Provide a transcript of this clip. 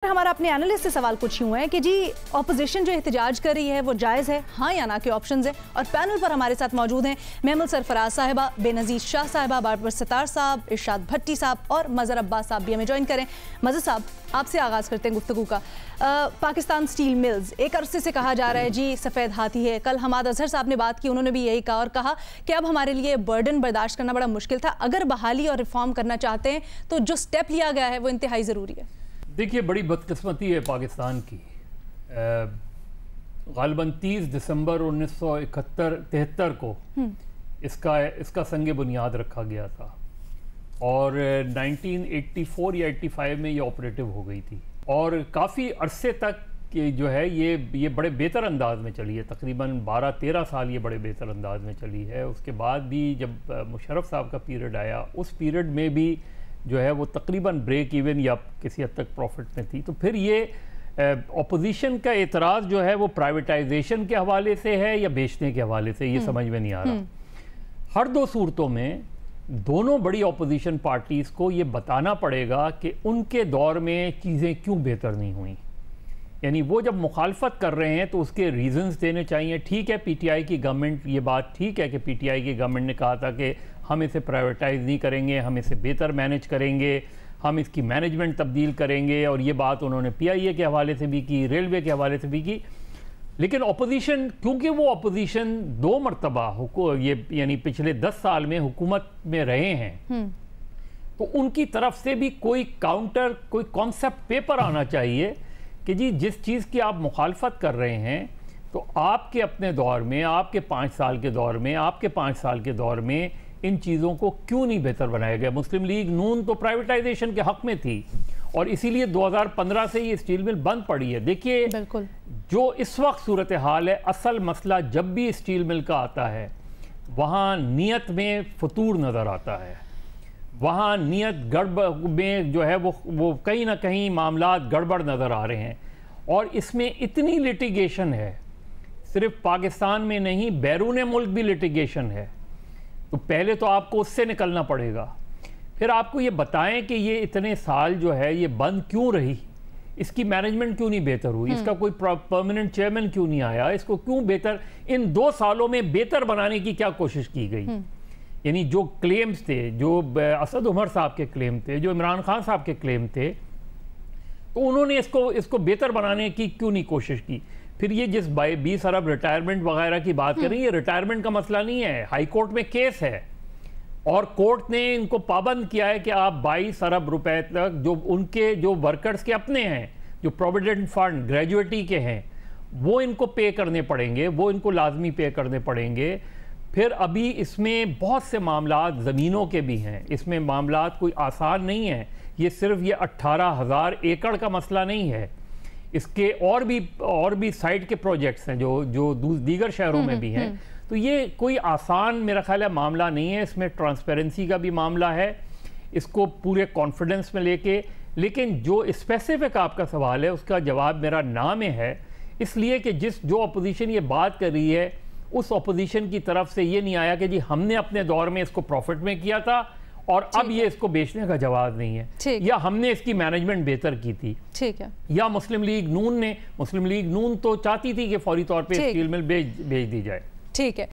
हमारा अपने एनालिस्ट से सवाल कुछ यूं है कि जी ऑपोजिशन जो एहतजाज कर रही है वो जायज़ है, हाँ या ना के ऑप्शंस हैं। और पैनल पर हमारे साथ मौजूद हैं महमूद सरफराज साहिबा, बेनज़ीर शाह साहिबा, बाबर सत्तार साहब, इरशाद भट्टी साहब और मज़हर अब्बास साहब भी हमें ज्वाइन करें। मज़हर साहब, आपसे आगाज़ करते हैं गुफ्तगू का। पाकिस्तान स्टील मिल्स एक अरसे से कहा जा रहा है जी सफ़ेद हाथी है। कल हमाद अजहर साहब ने बात की, उन्होंने भी यही कहा और कहा कि अब हमारे लिए बर्डन बर्दाश्त करना बड़ा मुश्किल था। अगर बहाली और रिफॉर्म करना चाहते हैं तो जो स्टेप लिया गया है वो इंतहाई ज़रूरी है। देखिए, बड़ी बदकिस्मती है पाकिस्तान की। ग़ालिबन 30 दिसंबर 1973 को इसका संग बुनियाद रखा गया था और 1984 या 85 में ये ऑपरेटिव हो गई थी और काफ़ी अरसे तक जो है ये बड़े बेहतर अंदाज में चली है। तकरीबन 12-13 साल ये बड़े बेहतर अंदाज में चली है। उसके बाद भी जब मुशर्रफ साहब का पीरियड आया, उस पीरियड में भी जो है वो तकरीबन ब्रेक इवन या किसी हद तक प्रॉफिट में थी। तो फिर ये अपोजिशन का एतराज़ जो है वो प्राइवेटाइजेशन के हवाले से है या बेचने के हवाले से, ये समझ में नहीं आ रहा। हर दो सूरतों में दोनों बड़ी अपोजिशन पार्टीज़ को ये बताना पड़ेगा कि उनके दौर में चीज़ें क्यों बेहतर नहीं हुई। यानी वो जब मुखालफत कर रहे हैं तो उसके रीज़न्स देने चाहिए। ठीक है, पीटीआई की गवर्नमेंट, ये बात ठीक है कि पीटीआई की गवर्नमेंट ने कहा था कि हम इसे प्राइवेटाइज नहीं करेंगे, हम इसे बेहतर मैनेज करेंगे, हम इसकी मैनेजमेंट तब्दील करेंगे, और ये बात उन्होंने पीआईए के हवाले से भी की, रेलवे के हवाले से भी की। लेकिन अपोजिशन, क्योंकि वो अपोजिशन 2 मरतबा ये यानी पिछले 10 साल में हुकूमत में रहे हैं, तो उनकी तरफ से भी कोई काउंटर, कोई कॉन्सेप्ट पेपर आना चाहिए कि जी जिस चीज़ की आप मुखालफत कर रहे हैं तो आपके अपने दौर में, आपके 5 साल के दौर में, आपके 5 साल के दौर में इन चीज़ों को क्यों नहीं बेहतर बनाया गया। मुस्लिम लीग नून तो प्राइवेटाइजेशन के हक़ में थी और इसीलिए 2015 से ये स्टील मिल बंद पड़ी है। देखिए, बिल्कुल जो इस वक्त सूरत हाल है, असल मसला जब भी स्टील मिल का आता है वहाँ नीयत में फतूर नज़र आता है, वहाँ नीयत गड़बड़ में जो है वो कहीं ना कहीं मामलात गड़बड़ नज़र आ रहे हैं। और इसमें इतनी लिटिगेशन है, सिर्फ पाकिस्तान में नहीं बैरून मुल्क भी लिटिगेशन है। तो पहले तो आपको उससे निकलना पड़ेगा, फिर आपको ये बताएं कि ये इतने साल जो है ये बंद क्यों रही, इसकी मैनेजमेंट क्यों नहीं बेहतर हुई, इसका कोई परमानेंट चेयरमैन क्यों नहीं आया, इसको क्यों बेहतर, इन 2 सालों में बेहतर बनाने की क्या कोशिश की गई। यानी जो क्लेम्स थे, जो असद उमर साहब के क्लेम थे, जो इमरान खान साहब के क्लेम थे, तो उन्होंने इसको बेहतर बनाने की क्यों नहीं कोशिश की। फिर ये जिस 20 अरब रिटायरमेंट वगैरह की बात करें, ये रिटायरमेंट का मसला नहीं है, हाई कोर्ट में केस है और कोर्ट ने इनको पाबंद किया है कि आप 22 अरब रुपए तक जो उनके जो वर्कर्स के अपने हैं, जो प्रोविडेंट फंड ग्रेजुएटी के हैं, वो इनको पे करने पड़ेंगे, वो इनको लाजमी पे करने पड़ेंगे। फिर अभी इसमें बहुत से मामलात ज़मीनों के भी हैं, इसमें मामलात कोई आसान नहीं है। ये सिर्फ ये 18,000 एकड़ का मसला नहीं है, इसके और भी साइड के प्रोजेक्ट्स हैं जो दीगर शहरों में भी हैं। तो ये कोई आसान मेरा ख्याल है मामला नहीं है, इसमें ट्रांसपेरेंसी का भी मामला है, इसको पूरे कॉन्फिडेंस में लेके। लेकिन जो स्पेसिफिक आपका सवाल है उसका जवाब मेरा ना में है, इसलिए कि जो अपोजिशन ये बात कर रही है उस अपोजिशन की तरफ से ये नहीं आया कि जी हमने अपने दौर में इसको प्रॉफिट में किया था और अब ये इसको बेचने का जवाब नहीं है, या हमने इसकी मैनेजमेंट बेहतर की थी, ठीक है, या मुस्लिम लीग नून तो चाहती थी कि फौरी तौर पे स्टील मिल बेच दी जाए। ठीक है।